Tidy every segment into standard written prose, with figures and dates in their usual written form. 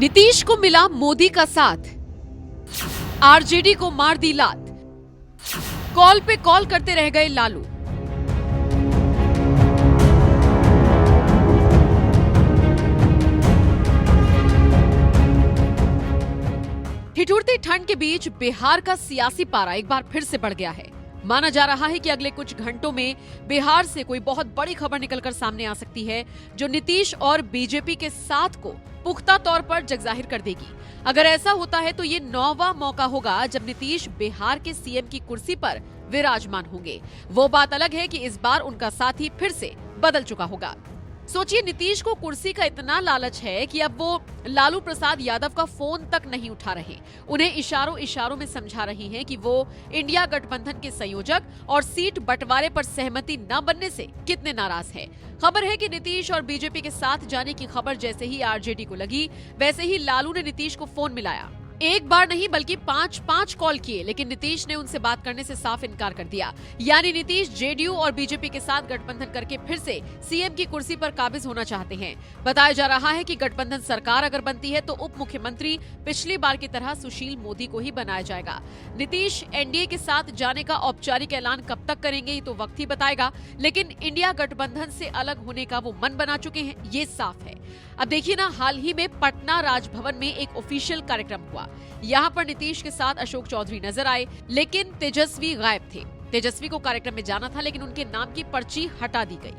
नीतीश को मिला मोदी का साथ, आरजेडी को मार दी लात, कॉल पे कॉल करते रह गए लालू। ठिठुरती ठंड के बीच बिहार का सियासी पारा एक बार फिर से बढ़ गया है। माना जा रहा है कि अगले कुछ घंटों में बिहार से कोई बहुत बड़ी खबर निकलकर सामने आ सकती है जो नीतीश और बीजेपी के साथ को पुख्ता तौर पर जगजाहिर कर देगी। अगर ऐसा होता है तो ये 9वां मौका होगा जब नीतीश बिहार के सीएम की कुर्सी पर विराजमान होंगे। वो बात अलग है कि इस बार उनका साथी फिर से बदल चुका होगा। सोचिए, नीतीश को कुर्सी का इतना लालच है कि अब वो लालू प्रसाद यादव का फोन तक नहीं उठा रहे। उन्हें इशारों इशारों में समझा रही हैं कि वो इंडिया गठबंधन के संयोजक और सीट बंटवारे पर सहमति न बनने से कितने नाराज हैं। खबर है कि नीतीश और बीजेपी के साथ जाने की खबर जैसे ही आरजेडी को लगी, वैसे ही लालू ने नीतीश को फोन मिलाया। एक बार नहीं बल्कि 5 कॉल किए, लेकिन नीतीश ने उनसे बात करने से साफ इनकार कर दिया। यानी नीतीश जेडीयू और बीजेपी के साथ गठबंधन करके फिर से सीएम की कुर्सी पर काबिज होना चाहते हैं। बताया जा रहा है कि गठबंधन सरकार अगर बनती है तो उप मुख्यमंत्री पिछली बार की तरह सुशील मोदी को ही बनाया जाएगा। नीतीश एनडीए के साथ जाने का औपचारिक ऐलान कब तक करेंगे ये तो वक्त ही बताएगा, लेकिन इंडिया गठबंधन से अलग होने का वो मन बना चुके हैं, ये साफ है। अब देखिए ना, हाल ही में पटना राजभवन में एक ऑफिशियल कार्यक्रम हुआ। यहाँ पर नीतीश के साथ अशोक चौधरी नजर आए, लेकिन तेजस्वी गायब थे। तेजस्वी को कार्यक्रम में जाना था, लेकिन उनके नाम की पर्ची हटा दी गई।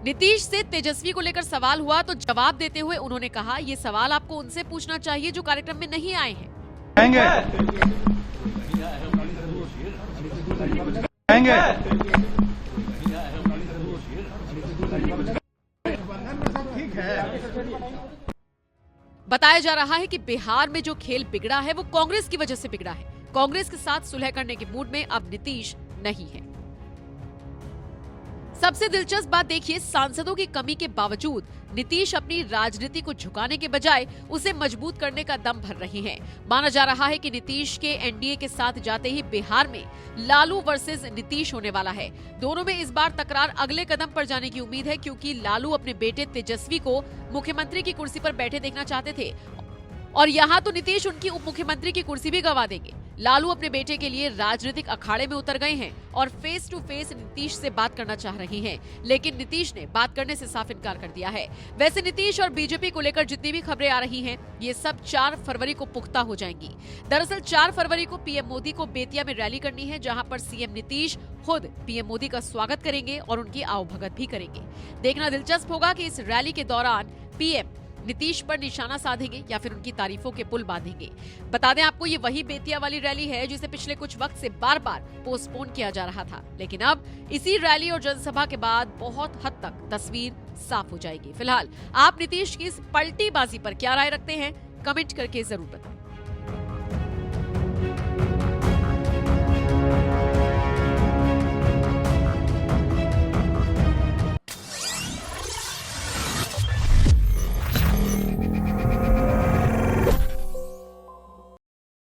नीतीश से तेजस्वी को लेकर सवाल हुआ तो जवाब देते हुए उन्होंने कहा, ये सवाल आपको उनसे पूछना चाहिए जो कार्यक्रम में नहीं आए हैं। बताया जा रहा है कि बिहार में जो खेल बिगड़ा है वो कांग्रेस की वजह से बिगड़ा है। कांग्रेस के साथ सुलह करने के मूड में अब नीतीश नहीं है। सबसे दिलचस्प बात देखिए, सांसदों की कमी के बावजूद नीतीश अपनी राजनीति को झुकाने के बजाय उसे मजबूत करने का दम भर रहे हैं। माना जा रहा है कि नीतीश के एनडीए के साथ जाते ही बिहार में लालू वर्सेस नीतीश होने वाला है। दोनों में इस बार तकरार अगले कदम पर जाने की उम्मीद है, क्योंकि लालू अपने बेटे तेजस्वी को मुख्यमंत्री की कुर्सी पर बैठे देखना चाहते थे और यहाँ तो नीतीश उनकी उप मुख्यमंत्री की कुर्सी भी गंवा देंगे। लालू अपने बेटे के लिए राजनीतिक अखाड़े में उतर गए हैं और फेस टू फेस नीतीश से बात करना चाह रहे हैं, लेकिन नीतीश ने बात करने से साफ इनकार कर दिया है। वैसे नीतीश और बीजेपी को लेकर जितनी भी खबरें आ रही हैं, ये सब 4 फरवरी को पुख्ता हो जाएंगी। दरअसल 4 फरवरी को पीएम मोदी को बेतिया में रैली करनी है, जहां पर सीएम नीतीश खुद पीएम मोदी का स्वागत करेंगे और उनकी आवभगत भी करेंगे। देखना दिलचस्प होगा कि इस रैली के दौरान पीएम नीतीश पर निशाना साधेंगे या फिर उनकी तारीफों के पुल बांधेंगे। बता दें आपको, ये वही बेतिया वाली रैली है जिसे पिछले कुछ वक्त से बार-बार पोस्टपोन किया जा रहा था, लेकिन अब इसी रैली और जनसभा के बाद बहुत हद तक तस्वीर साफ हो जाएगी। फिलहाल आप नीतीश की इस पलटीबाजी पर क्या राय रखते हैं, कमेंट करके जरूर बताएं।